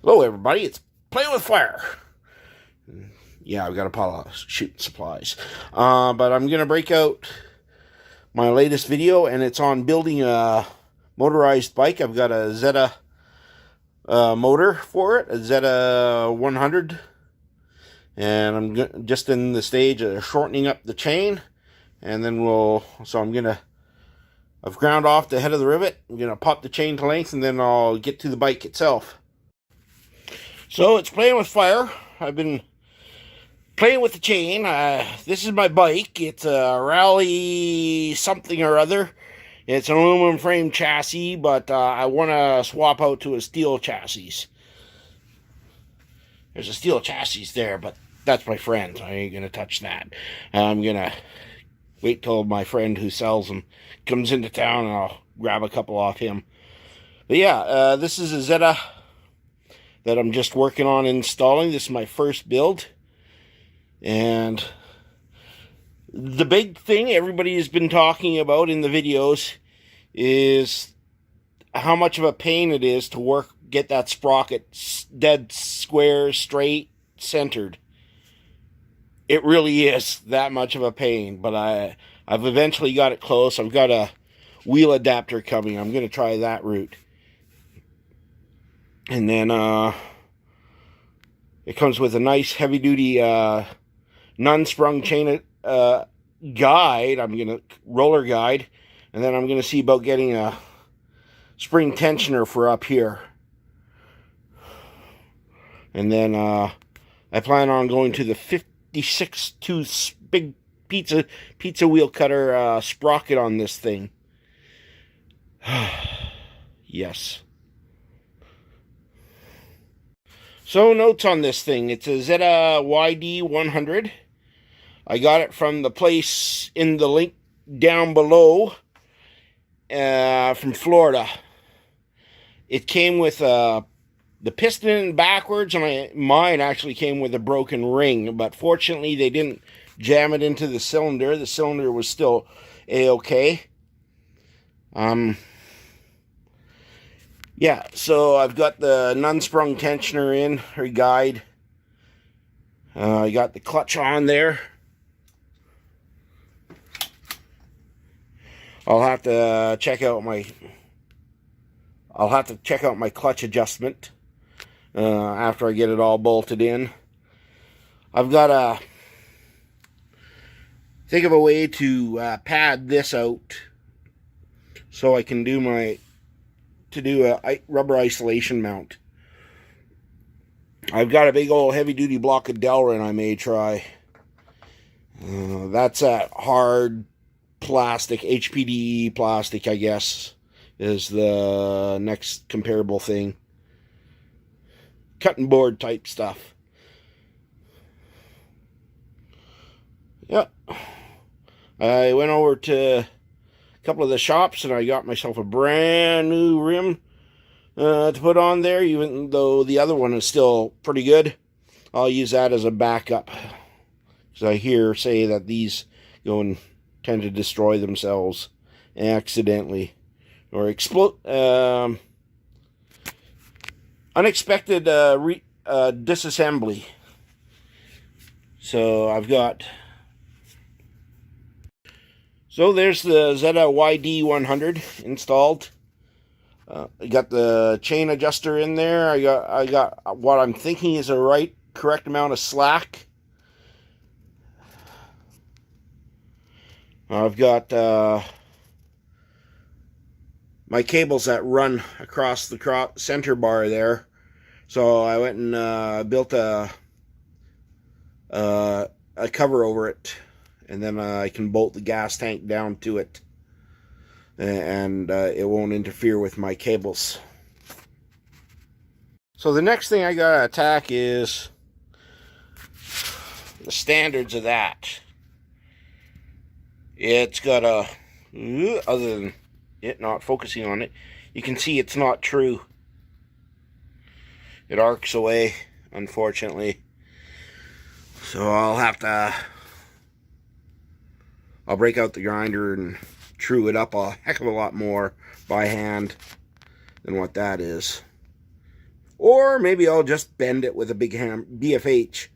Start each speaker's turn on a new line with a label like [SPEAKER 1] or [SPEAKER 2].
[SPEAKER 1] Hello everybody, it's Playing with Fire. Yeah, I've got a pile of shooting supplies. But I'm going to break out my latest video, and it's on building a motorized bike. I've got a Zeda motor for it, a Zeda Yd100. And I'm just in the stage of shortening up the chain. And then I've ground off the head of the rivet. I'm going to pop the chain to length, and then I'll get to the bike itself. So it's Playing with Fire. I've been playing with the chain. This is my bike. It's a Rally something or other. It's an aluminum frame chassis, but I want to swap out to a steel chassis. There's a steel chassis there, but that's my friend. I ain't going to touch that. I'm going to wait till my friend who sells them comes into town, and I'll grab a couple off him. But yeah, this is a Zeda that I'm just working on installing. This is my first build. And the big thing everybody has been talking about in the videos is how much of a pain it is to get that sprocket dead square, straight, centered. It really is that much of a pain, but I've eventually got it close. I've got a wheel adapter coming. I'm going to try that route. And then it comes with a nice heavy-duty non-sprung chain guide. Roller guide. And then I'm going to see about getting a spring tensioner for up here. And then I plan on going to the 56-tooth big pizza wheel cutter sprocket on this thing. Yes. So, notes on this thing. It's a Zeda Yd100. I got it from the place in the link down below from Florida. It came with the piston backwards, and mine actually came with a broken ring. But fortunately, they didn't jam it into the cylinder. The cylinder was still A-okay. Yeah, so I've got the non-sprung tensioner in, or guide. I got the clutch on there. I'll have to check out my clutch adjustment after I get it all bolted in. I've got to think of a way to pad this out so I can do a rubber isolation mount. I've got a big old heavy-duty block of Delrin I may try. That's a hard plastic, HPDE plastic, I guess, is the next comparable thing. Cutting board type stuff. Yep. I went over to couple of the shops, and I got myself a brand new rim to put on there, even though the other one is still pretty good. I'll use that as a backup, because I say that these go and tend to destroy themselves accidentally or explode. Unexpected disassembly. So I've got. So there's the Zeda Yd100 installed. I got the chain adjuster in there. I got what I'm thinking is a correct amount of slack. I've got my cables that run across the center bar there. So I went and built a cover over it. And then I can bolt the gas tank down to it. And it won't interfere with my cables. So the next thing I gotta attack is the standards of that. It's got other than it not focusing on it, you can see it's not true. It arcs away, unfortunately. So I'll break out the grinder and true it up a heck of a lot more by hand than what that is. Or maybe I'll just bend it with a big BFH.